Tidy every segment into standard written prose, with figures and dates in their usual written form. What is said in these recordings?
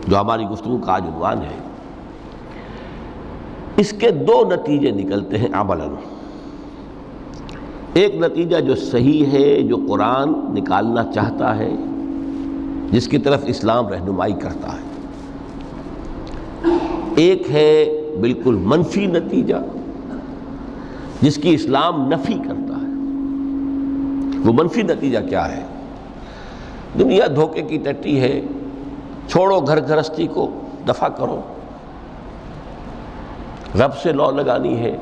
جو ہماری گفتگو کا آج عنوان ہے، اس کے دو نتیجے نکلتے ہیں عملاً۔ ایک نتیجہ جو صحیح ہے، جو قرآن نکالنا چاہتا ہے، جس کی طرف اسلام رہنمائی کرتا ہے۔ ایک ہے بالکل منفی نتیجہ جس کی اسلام نفی کرتا ہے۔ وہ منفی نتیجہ کیا ہے؟ دنیا دھوکے کی ٹٹی ہے، چھوڑو گھر گھرستی کو، دفع کرو، رب سے لو لگانی ہے،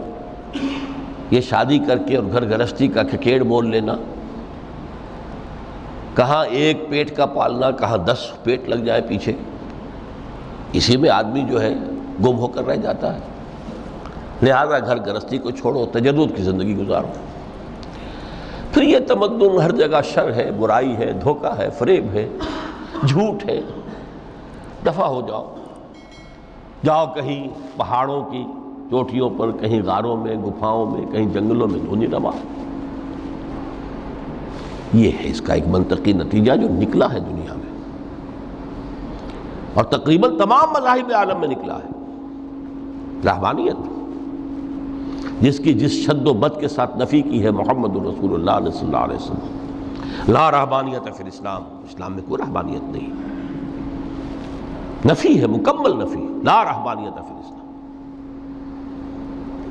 یہ شادی کر کے اور گھر گھرستی کا کھکیڑ مول لینا، کہاں ایک پیٹ کا پالنا، کہاں 10 پیٹ لگ جائے پیچھے، اسی میں آدمی جو ہے گم ہو کر رہ جاتا ہے۔ لہذا گھر گھرستی کو چھوڑو، تجدد کی زندگی گزارو۔ پھر یہ تمدن ہر جگہ شر ہے، برائی ہے، دھوکہ ہے، فریب ہے، جھوٹ ہے، دفع ہو جاؤ، جاؤ کہیں پہاڑوں کی چوٹیوں پر، کہیں غاروں میں، گپھاؤں میں، کہیں جنگلوں میں دھونی روا۔ یہ ہے اس کا ایک منطقی نتیجہ جو نکلا ہے دنیا میں، اور تقریباً تمام مذاہب عالم میں نکلا ہے۔ رہبانیت جس کی جس شد و بد کے ساتھ نفی کی ہے محمد الرسول اللہ صلی اللہ علیہ وسلم، لا رہبانیت فی الاسلام، اسلام میں کوئی رہبانیت نہیں، نفی ہے، مکمل نفی، لا رہبانیت فی الاسلام۔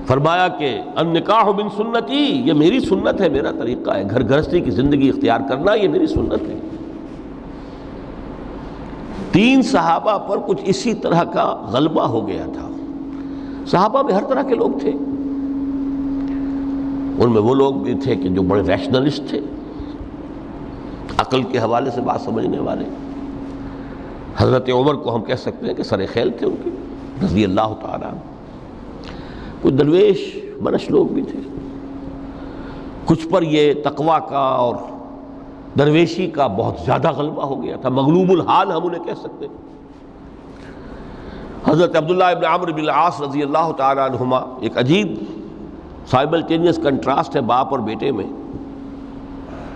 فرمایا کہ النکاح من سنتی، یہ میری سنت ہے، میرا طریقہ ہے، گھر گھرستی کی زندگی اختیار کرنا یہ میری سنت ہے۔ 3 صحابہ پر کچھ اسی طرح کا غلبہ ہو گیا تھا۔ صحابہ میں ہر طرح کے لوگ تھے، ان میں وہ لوگ بھی تھے کہ جو بڑے ریشنلسٹ تھے، عقل کے حوالے سے بات سمجھنے والے۔ حضرت عمر کو ہم کہہ سکتے ہیں کہ سر خیل تھے ان کی، رضی اللہ تعالیٰ عنہ۔ کچھ درویش منش لوگ بھی تھے، کچھ پر یہ تقویٰ کا اور درویشی کا بہت زیادہ غلبہ ہو گیا تھا، مغلوب الحال ہم انہیں کہہ سکتے ہیں۔ حضرت عبداللہ ابن عمرو بن العاص رضی اللہ تعالیٰ عنہما، ایک عجیب سائملٹینیس کنٹراسٹ ہے باپ اور بیٹے میں۔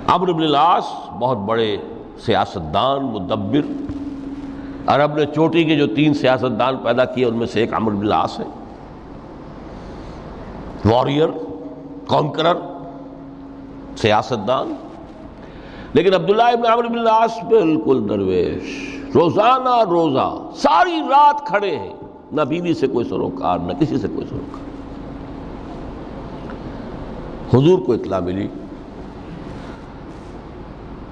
عمرو بن العاص بہت بڑے سیاستدان، مدبر، عرب نے چوٹی کے جو 3 سیاستدان پیدا کیے ان میں سے ایک عمرو بن العاص ہے، واریر، کانکرر، سیاستدان۔ لیکن عبداللہ ابن عمرو بن العاص بالکل درویش، روزانہ روزہ ساری رات کھڑے ہیں، نہ بیوی سے کوئی سروکار، نہ کسی سے کوئی سروکار۔ حضور کو اطلاع ملی،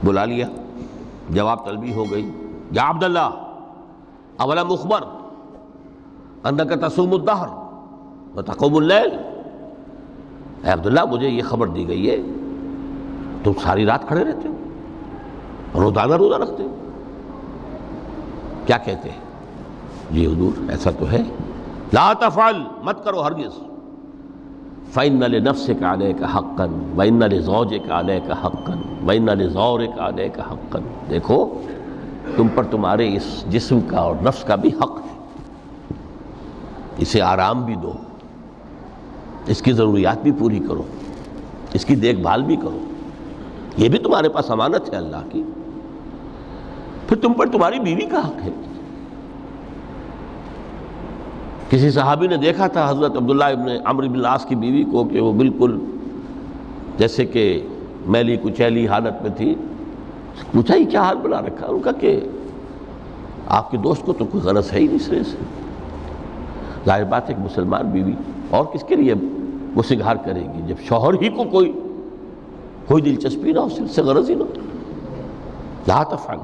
بلا لیا، جواب طلبی ہو گئی، یا عبداللہ اولم اخبر انک تصوم الدہر وتقوم اللیل، اے عبداللہ مجھے یہ خبر دی گئی ہے تم ساری رات کھڑے رہتے ہو، روزانہ روزہ رکھتے ہو، کیا کہتے ہیں؟ جی حضور ایسا تو ہے۔ لا تفعل، مت کرو ہرگز۔ فإن لنفسك عليك حقا وإن لزوجك عليك حقا وإن لزورك عليك حقا، دیکھو تم پر تمہارے اس جسم کا اور نفس کا بھی حق ہے، اسے آرام بھی دو، اس کی ضروریات بھی پوری کرو، اس کی دیکھ بھال بھی کرو، یہ بھی تمہارے پاس امانت ہے اللہ کی۔ پھر تم پر تمہاری بیوی کا حق ہے۔ کسی صحابی نے دیکھا تھا حضرت عبداللہ ابن عمرو بن العاص کی بیوی کو کہ وہ بالکل جیسے کہ میلی کچیلی حالت میں تھی، پوچھا ہی کیا حال بنا رکھا؟ ان کا کہ آپ کے دوست کو تو کوئی غرض ہے ہی نہیں سرے سے، ظاہر بات ہے ایک مسلمان بیوی اور کس کے لیے وہ سنگھار کرے گی جب شوہر ہی کو کوئی دلچسپی نہ ہو، اس سے غرض ہی نہ ہو۔ لا تفعل،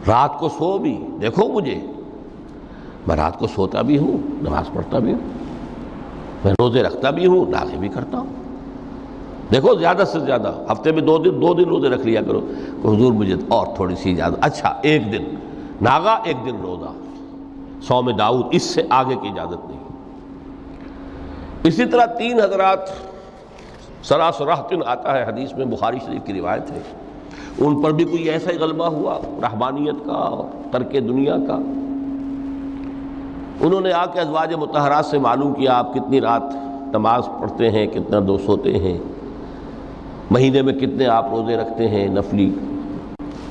رات کو سو بھی، دیکھو مجھے میں رات کو سوتا بھی ہوں، نماز پڑھتا بھی ہوں، میں روزے رکھتا بھی ہوں، ناغے بھی کرتا ہوں، دیکھو زیادہ سے زیادہ ہفتے میں 2 دن روزے رکھ لیا کرو کہ حضور مجھے اور تھوڑی سی اجازت، اچھا 1 دن ناغا 1 دن روزہ، صوم داؤد، اس سے آگے کی اجازت نہیں۔ اسی طرح 3 حضرات سراسراہتن آتا ہے حدیث میں، بخاری شریف کی روایت ہے، ان پر بھی کوئی ایسا ہی غلبہ ہوا رہبانیت کا اور ترک دنیا کا۔ انہوں نے آ کے ازواج مطہرات سے معلوم کیا آپ کتنی رات نماز پڑھتے ہیں، کتنا دو سوتے ہیں، مہینے میں کتنے آپ روزے رکھتے ہیں نفلی۔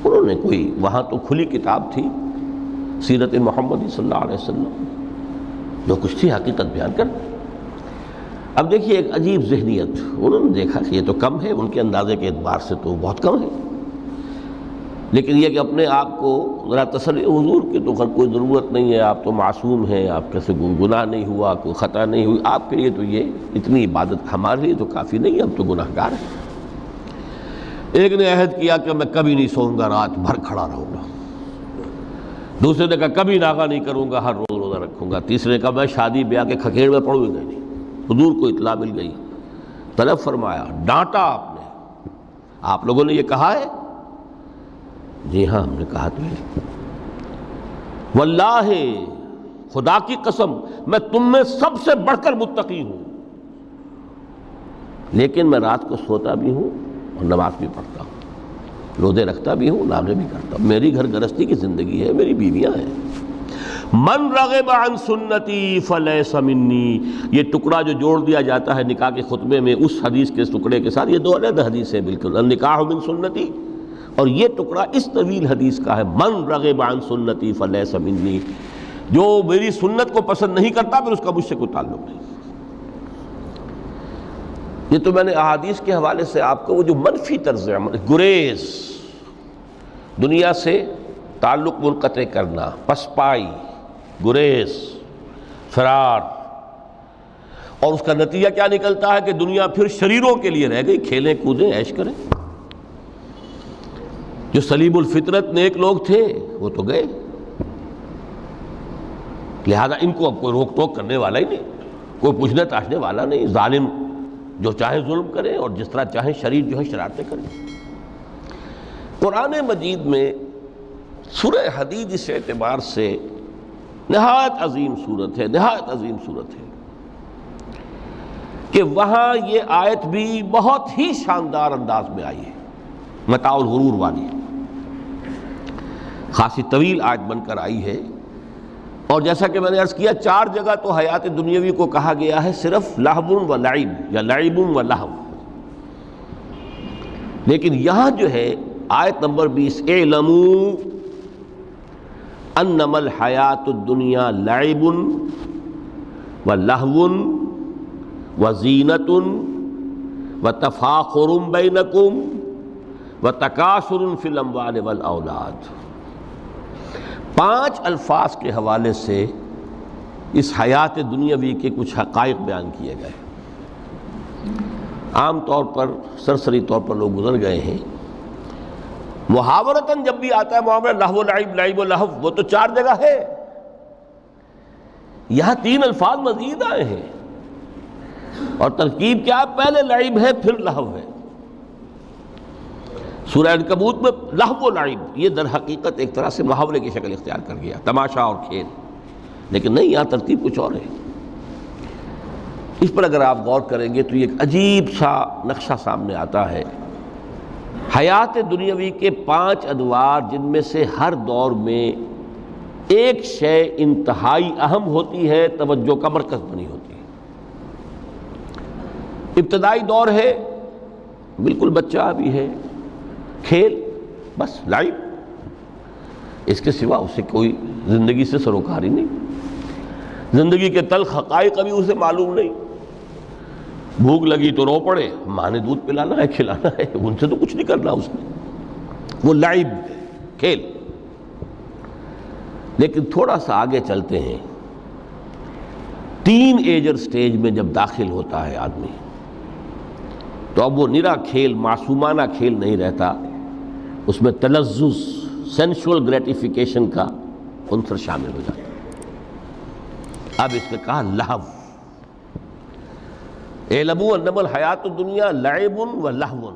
انہوں نے کوئی، وہاں تو کھلی کتاب تھی، سیرت محمد صلی اللہ علیہ وسلم جو کچھ تھی حقیقت بیان کر۔ اب دیکھیے ایک عجیب ذہنیت، انہوں نے دیکھا کہ یہ تو کم ہے، ان کے اندازے کے اعتبار سے تو بہت کم ہے، لیکن یہ کہ اپنے آپ کو ذرا تسلی، حضور کی تو کوئی ضرورت نہیں ہے، آپ تو معصوم ہیں، آپ کے سے گناہ نہیں ہوا، کوئی خطا نہیں ہوئی، آپ کے لیے تو یہ اتنی عبادت ہمارے لیے تو کافی نہیں ہے، ہم تو گناہ گار ہیں۔ ایک نے عہد کیا کہ میں کبھی نہیں سوؤں گا، رات بھر کھڑا رہوں گا۔ دوسرے نے کہا کبھی ناغہ نہیں کروں گا، ہر روز روزہ رکھوں گا۔ تیسرے نے کہا میں شادی بیاہ کے کھکیڑ میں پڑوں گا نہیں۔ حضور کو اطلاع مل گئی، طلب فرمایا، ڈانٹا آپ نے، آپ لوگوں نے یہ کہا ہے؟ جی ہاں ہم نے کہا تو ہے۔ واللہ، خدا کی قسم، میں تم میں سب سے بڑھ کر متقی ہوں، لیکن میں رات کو سوتا بھی ہوں اور نماز بھی پڑھتا ہوں، روزے رکھتا بھی ہوں، ناغے بھی کرتا ہوں، میری گھر گرستی کی زندگی ہے، میری بیویاں ہیں۔ من رغب عن سنتی فلیس منی، یہ ٹکڑا جو جوڑ دیا جاتا ہے نکاح کے خطبے میں اس حدیث کے ٹکڑے کے ساتھ، یہ دو علیحدہ حدیث ہیں بالکل، النکاح من سنتی، اور یہ ٹکڑا اس طویل حدیث کا ہے، من رغب عن سنتی فلیس منی، جو میری سنت کو پسند نہیں کرتا پھر اس کا مجھ سے کوئی تعلق نہیں۔ یہ تو میں نے احادیث کے حوالے سے آپ کو وہ جو منفی طرز عمل، گریز، دنیا سے تعلق منقطع کرنا، پسپائی، گریز، فرار، اور اس کا نتیجہ کیا نکلتا ہے کہ دنیا پھر شریروں کے لیے رہ گئی، کھیلیں کودیں عیش کریں۔ جو سلیم الفطرت نیک لوگ تھے وہ تو گئے، لہذا ان کو اب کوئی روک ٹوک کرنے والا ہی نہیں، کوئی پوچھنے تاشنے والا نہیں، ظالم جو چاہے ظلم کریں اور جس طرح چاہیں شریر جو ہے شرارتیں کریں۔ قرآن مجید میں سورہ حدید اس اعتبار سے نہایت عظیم صورت ہے، نہایت عظیم صورت ہے کہ وہاں یہ آیت بھی بہت ہی شاندار انداز میں آئی ہے، متاع الغرور والی، خاصی طویل آیت بن کر آئی ہے، اور جیسا کہ میں نے عرض کیا 4 جگہ تو حیات دنیاوی کو کہا گیا ہے صرف لہو و لعب یا لعب و لہو، لیکن یہاں جو ہے آیت نمبر 20، اعلموا انما الحیات الدنیا لعب و لہو و زینت و تفاخر بینکم و تکاثر فی الاموال والاولاد۔ 5 الفاظ کے حوالے سے اس حیات دنیاوی کے کچھ حقائق بیان کیے گئے، عام طور پر سرسری طور پر لوگ گزر گئے ہیں، محاورتاً جب بھی آتا ہے معاملہ لہو و لعب، لعب و لہو، وہ تو 4 جگہ ہے، یہاں 3 الفاظ مزید آئے ہیں، اور ترکیب کیا، پہلے لعب ہے پھر لہو ہے۔ سورہ عنکبوت میں لہو و لعب یہ در حقیقت ایک طرح سے محاورے کی شکل اختیار کر گیا، تماشا اور کھیل، لیکن نہیں، یہاں ترتیب کچھ اور ہے۔ اس پر اگر آپ غور کریں گے تو یہ ایک عجیب سا نقشہ سامنے آتا ہے، حیات دنیاوی کے 5 ادوار، جن میں سے ہر دور میں ایک شے انتہائی اہم ہوتی ہے، توجہ کا مرکز بنی ہوتی ہے۔ ابتدائی دور ہے، بالکل بچہ بھی ہے، کھیل، بس لعب، اس کے سوا اسے کوئی زندگی سے سروکاری نہیں، زندگی کے تلخ حقائق ابھی اسے معلوم نہیں، بھوک لگی تو رو پڑے، ماں نے دودھ پلانا ہے، کھلانا ہے، ان سے تو کچھ نہیں کرنا اس نے، وہ لعب، کھیل۔ لیکن تھوڑا سا آگے چلتے ہیں، 3 ایجر سٹیج میں جب داخل ہوتا ہے آدمی، تو اب وہ نرا کھیل، معصومانہ کھیل نہیں رہتا، اس میں تلذذ، سینشول گریٹیفیکیشن کا عنصر شامل ہو جاتا ہے۔ اب اس نے کہا لہو، اعلموا انما الحیات الدنیا لعب و لہو،